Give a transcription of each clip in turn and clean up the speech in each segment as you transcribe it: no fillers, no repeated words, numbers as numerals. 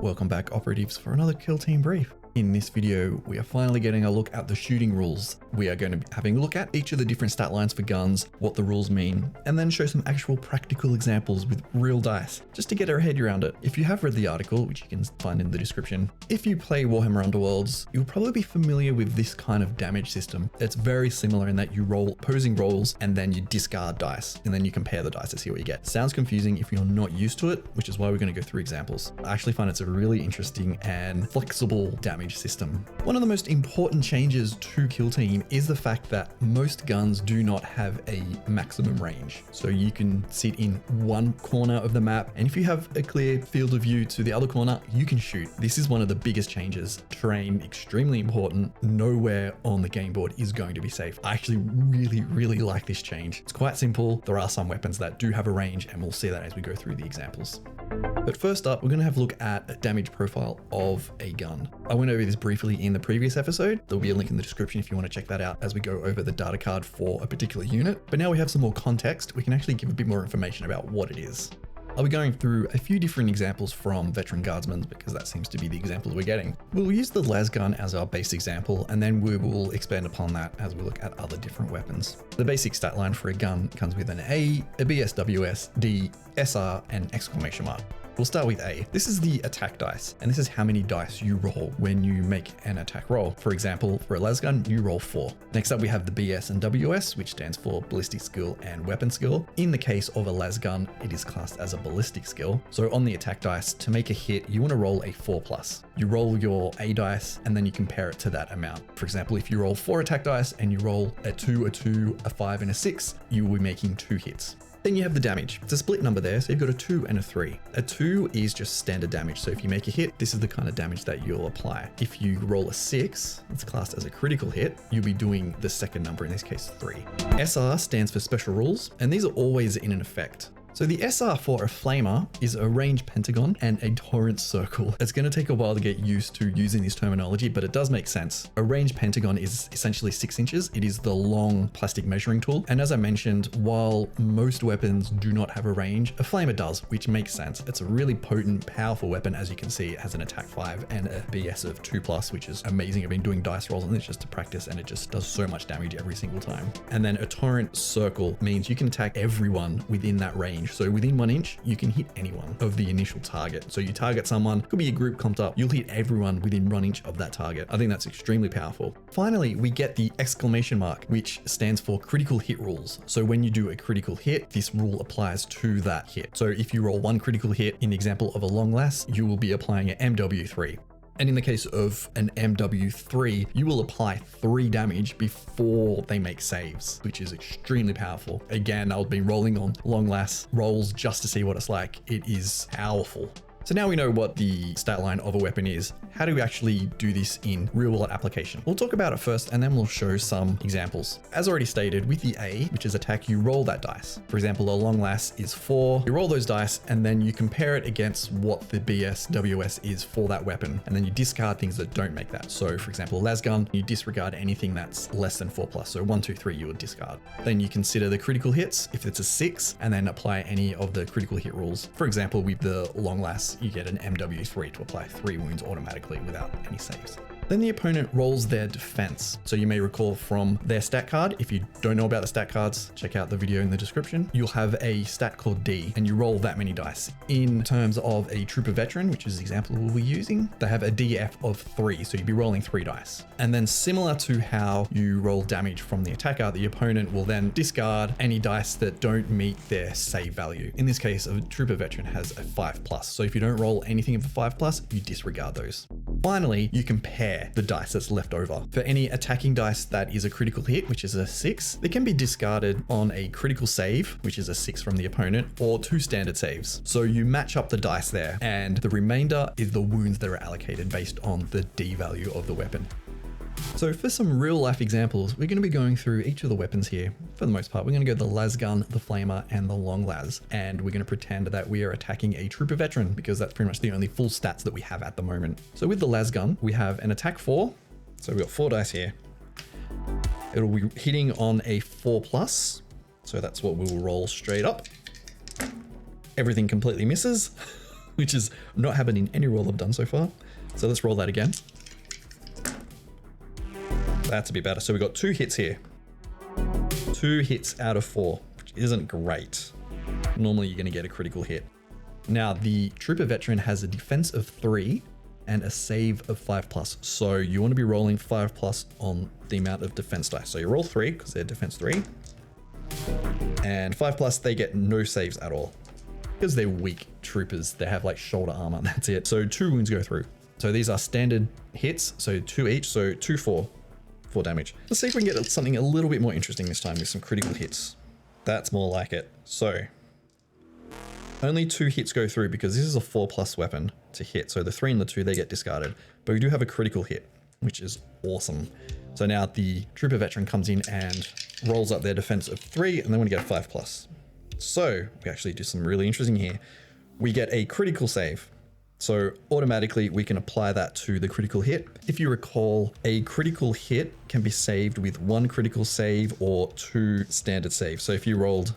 Welcome back, operatives, for another Kill Team Brief. In this video, we are finally getting a look at the shooting rules. We are going to be having a look at each of the different stat lines for guns, what the rules mean, and then show some actual practical examples with real dice, just to get our head around it. If you have read the article, which you can find in the description, if you play Warhammer Underworlds, you'll probably be familiar with this kind of damage system. It's very similar in that you roll opposing rolls and then you discard dice, and then you compare the dice to see what you get. Sounds confusing if you're not used to it, which is why we're going to go through examples. I actually find it's a really interesting and flexible damage system. One of the most important changes to Kill Team is the fact that most guns do not have a maximum range. So you can sit in one corner of the map, and if you have a clear field of view to the other corner, you can shoot. This is one of the biggest changes. Terrain, extremely important. Nowhere on the game board is going to be safe. I actually really like this change. It's quite simple. There are some weapons that do have a range, and we'll see that as we go through the examples. But first up, we're going to have a look at a damage profile of a gun. I went over this briefly in the previous episode. There'll be a link in the description if you want to check that out as we go over the data card for a particular unit. But now we have some more context. We can actually give a bit more information about what it is. I'll be going through a few different examples from Veteran Guardsmen because that seems to be the example we're getting. We'll use the Lasgun as our base example, and then we will expand upon that as we look at other different weapons. The basic stat line for a gun comes with an A, a BSWS, D, SR, and exclamation mark. We'll start with A. This is the attack dice, and this is how many dice you roll when you make an attack roll. For example, for a Lasgun, you roll 4. Next up, we have the BS and WS, which stands for ballistic skill and weapon skill. In the case of a Lasgun, it is classed as a ballistic skill. So on the attack dice, to make a hit, you want to roll a 4+. You roll your A dice, and then you compare it to that amount. For example, if you roll 4 attack dice and you roll a 2, a 2, a 5, and a 6, you will be making 2 hits. Then you have the damage. It's a split number there, so you've got a 2 and a 3. A 2 is just standard damage, so if you make a hit, this is the kind of damage that you'll apply. If you roll a 6, it's classed as a critical hit, you'll be doing the second number, in this case 3. SR stands for special rules, and these are always in effect. So the SR for a flamer is a range pentagon and a torrent circle. It's going to take a while to get used to using this terminology, but it does make sense. A range pentagon is essentially 6 inches. It is the long plastic measuring tool. And as I mentioned, while most weapons do not have a range, a flamer does, which makes sense. It's a really potent, powerful weapon. As you can see, it has an attack 5 and a BS of 2+, which is amazing. I've been doing dice rolls on this just to practice, and it just does so much damage every single time. And then a torrent circle means you can attack everyone within that range. So within 1 inch, you can hit anyone of the initial target. So you target someone, could be a group comped up, you'll hit everyone within 1 inch of that target. I think that's extremely powerful. Finally, we get the exclamation mark, which stands for critical hit rules. So when you do a critical hit, this rule applies to that hit. So if you roll 1 critical hit, in the example of a long lass, you will be applying an MW3. And in the case of an MW3, you will apply 3 damage before they make saves, which is extremely powerful. Again, I've been rolling on long lass rolls just to see what it's like. It is powerful. So now we know what the stat line of a weapon is. How do we actually do this in real world application? We'll talk about it first, and then we'll show some examples. As already stated, with the A, which is attack, you roll that dice. For example, a long lass is 4. You roll those dice, and then you compare it against what the BSWS is for that weapon. And then you discard things that don't make that. So for example, Lasgun, you disregard anything that's less than 4+. So 1, 2, 3, you would discard. Then you consider the critical hits, if it's a 6, and then apply any of the critical hit rules. For example, with the long lass, you get an MW3 to apply 3 wounds automatically without any saves. Then the opponent rolls their defense. So you may recall from their stat card, if you don't know about the stat cards, check out the video in the description. You'll have a stat called D, and you roll that many dice. In terms of a trooper veteran, which is the example we'll be using, they have a DF of 3, so you'd be rolling 3 dice. And then similar to how you roll damage from the attacker, the opponent will then discard any dice that don't meet their save value. In this case, a trooper veteran has a 5+, so if you don't roll anything of a 5+, you disregard those. Finally, you compare the dice that's left over. For any attacking dice that is a critical hit, which is a 6, they can be discarded on a critical save, which is a 6 from the opponent, or 2 standard saves. So you match up the dice there, and the remainder is the wounds that are allocated based on the D value of the weapon. So for some real life examples, we're going to be going through each of the weapons here. For the most part, we're going to go the Lasgun, the Flamer, and the Long Las, and we're going to pretend that we are attacking a trooper veteran because that's pretty much the only full stats that we have at the moment. So with the Lasgun, we have an attack 4. So we've got 4 dice here. It'll be hitting on a 4+. So that's what we will roll straight up. Everything completely misses. which is not happened in any roll I've done so far. So let's roll that again. That's a bit better. So we got 2 hits here. 2 hits out of 4, which isn't great. Normally you're going to get a critical hit. Now the Trooper Veteran has a defense of 3 and a save of 5+. So you want to be rolling 5+ on the amount of defense dice. So you roll 3 because they're defense 3. And 5+, they get no saves at all. Because they're weak troopers, they have like shoulder armor, that's it. So 2 wounds go through. So these are standard hits, so 2 each, so 2, 4 damage. Let's see if we can get something a little bit more interesting this time with some critical hits. That's more like it. So only 2 hits go through because this is a 4+ weapon to hit. So the 3 and the 2, they get discarded, but we do have a critical hit, which is awesome. So now the Trooper Veteran comes in and rolls up their defense of 3, and then we get a 5+. So we actually do some really interesting here. We get a critical save. So automatically we can apply that to the critical hit. If you recall, a critical hit can be saved with 1 critical save or 2 standard saves. So if you rolled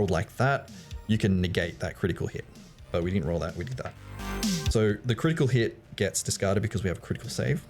like that, you can negate that critical hit. But we didn't roll that, we did that. So the critical hit gets discarded because we have a critical save.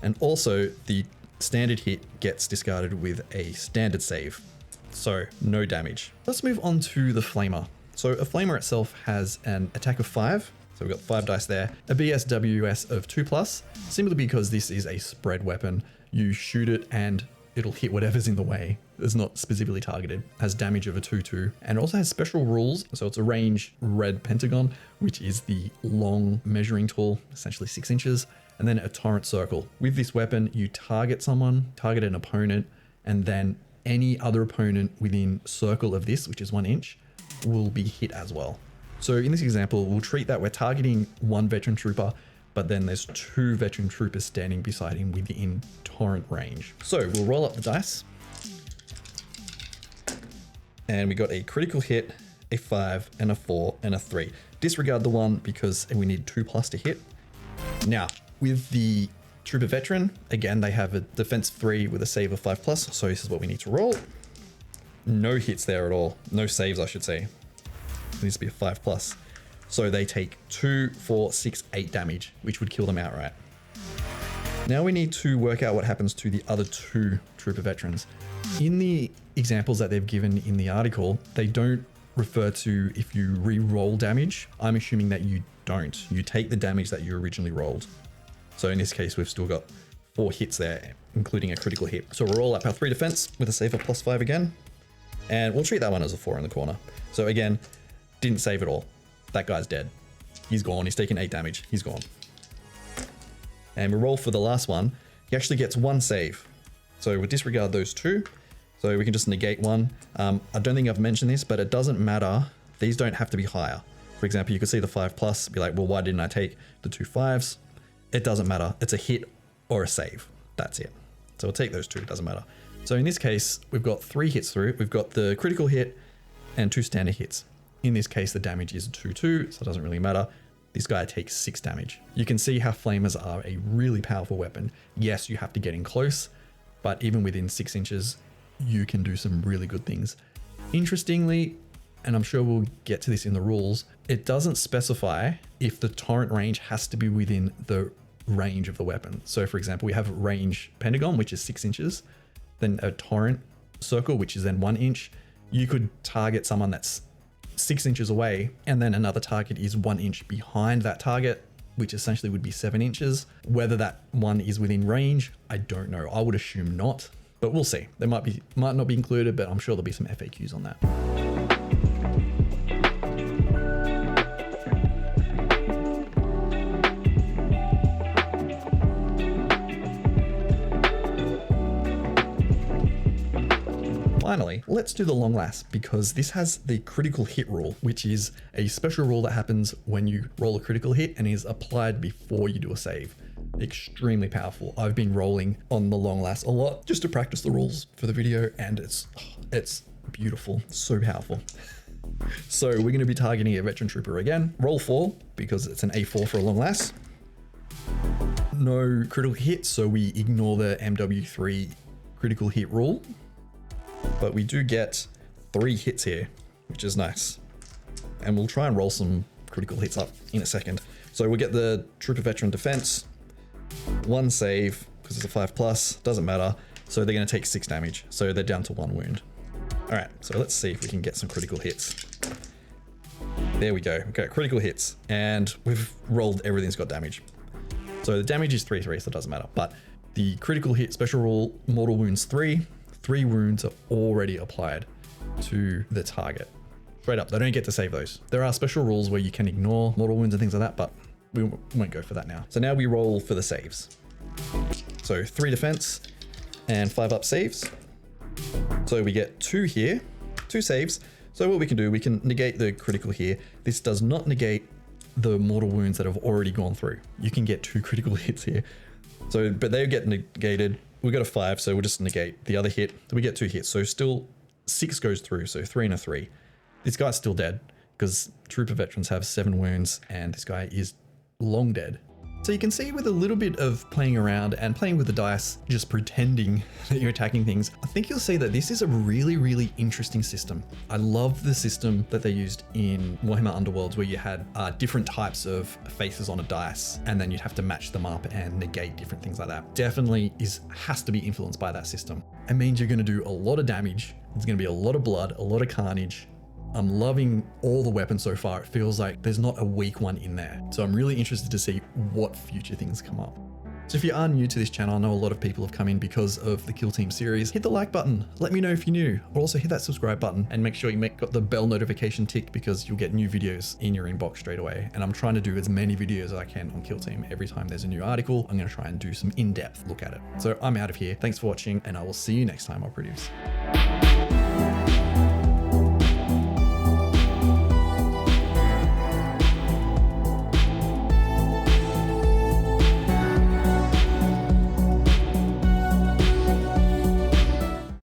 And also the standard hit gets discarded with a standard save. So no damage. Let's move on to the Flamer. So a Flamer itself has an attack of 5. So we've got 5 dice there. A BSWS of 2+, simply because this is a spread weapon. You shoot it and it'll hit whatever's in the way. It's not specifically targeted. Has damage of a 2/2, and also has special rules. So it's a range red pentagon, which is the long measuring tool, essentially 6 inches, and then a torrent circle. With this weapon, you target someone, target an opponent, and then any other opponent within circle of this, which is 1 inch, will be hit as well. So in this example, we'll treat that we're targeting 1 veteran trooper, but then there's 2 veteran troopers standing beside him within torrent range. So we'll roll up the dice. And we got a critical hit, a 5, and a 4, and a 3. Disregard the 1 because we need 2+ to hit. Now, with the Trooper Veteran, again, they have a defense 3 with a save of 5+, so this is what we need to roll. No hits there at all. No saves, I should say. It needs to be a 5+. So they take 2, 4, 6, 8 damage, which would kill them outright. Now we need to work out what happens to the other 2 Trooper Veterans. In the examples that they've given in the article, they don't refer to if you re-roll damage. I'm assuming that you don't. You take the damage that you originally rolled. So in this case, we've still got 4 hits there, including a critical hit. So we'll roll up our 3 defense with a save of +5 again. And we'll treat that one as a 4 in the corner. So again, didn't save at all. That guy's dead. He's gone. He's taken 8 damage. He's gone. And we roll for the last one. He actually gets 1 save. So we'll disregard those 2. So we can just negate 1. I don't think I've mentioned this, but it doesn't matter. These don't have to be higher. For example, you could see the 5+, be like, well, why didn't I take the 2 5s? It doesn't matter. It's a hit or a save. That's it. So we'll take those 2. It doesn't matter. So in this case, we've got 3 hits through. We've got the critical hit and 2 standard hits. In this case, the damage is 2/2, so it doesn't really matter. This guy takes 6 damage. You can see how Flamers are a really powerful weapon. Yes, you have to get in close, but even within 6 inches, you can do some really good things. Interestingly, and I'm sure we'll get to this in the rules, it doesn't specify if the torrent range has to be within the range of the weapon. So for example, we have range pentagon, which is 6 inches, then a torrent circle, which is then 1 inch. You could target someone that's 6 inches away, and then another target is 1 inch behind that target, which essentially would be 7 inches. Whether that one is within range, I don't know. I would assume not, but we'll see. They might not be included, but I'm sure there'll be some FAQs on that. Finally, let's do the long last, because this has the critical hit rule, which is a special rule that happens when you roll a critical hit and is applied before you do a save. Extremely powerful. I've been rolling on the long last a lot just to practice the rules for the video, and it's beautiful, so powerful. So we're going to be targeting a veteran trooper again. Roll 4 because it's an A4 for a long last. No critical hit, so we ignore the MW3 critical hit rule. But we do get 3 hits here, which is nice. And we'll try and roll some critical hits up in a second. So we get the Trooper Veteran Defense, 1 save, because it's a 5+, doesn't matter. So they're going to take 6 damage. So they're down to 1 wound. All right, so let's see if we can get some critical hits. There we go. Okay, critical hits. And we've rolled everything's got damage. So the damage is 3/3, so it doesn't matter. But the critical hit special rule, mortal wounds 3. 3 wounds are already applied to the target. Straight up, they don't get to save those. There are special rules where you can ignore mortal wounds and things like that, but we won't go for that now. So now we roll for the saves. So 3 defense and 5 up saves. So we get 2 here, 2 saves. So what we can do, we can negate the critical here. This does not negate the mortal wounds that have already gone through. You can get 2 critical hits here. So, but they get negated. We got a 5, so we'll just negate the other hit. We get 2 hits, so still 6 goes through, so 3 and a 3. This guy's still dead because Trooper Veterans have 7 wounds and this guy is long dead. So you can see with a little bit of playing around and playing with the dice, just pretending that you're attacking things, I think you'll see that this is a really, really interesting system. I love the system that they used in Warhammer Underworlds where you had different types of faces on a dice and then you'd have to match them up and negate different things like that. Definitely has to be influenced by that system. It means you're going to do a lot of damage. There's going to be a lot of blood, a lot of carnage. I'm loving all the weapons so far. It feels like there's not a weak one in there. So I'm really interested to see what future things come up. So if you are new to this channel, I know a lot of people have come in because of the Kill Team series. Hit the like button. Let me know if you're new. Or also hit that subscribe button and make sure you got the bell notification ticked because you'll get new videos in your inbox straight away. And I'm trying to do as many videos as I can on Kill Team. Every time there's a new article, I'm going to try and do some in-depth look at it. So I'm out of here. Thanks for watching and I will see you next time I produce.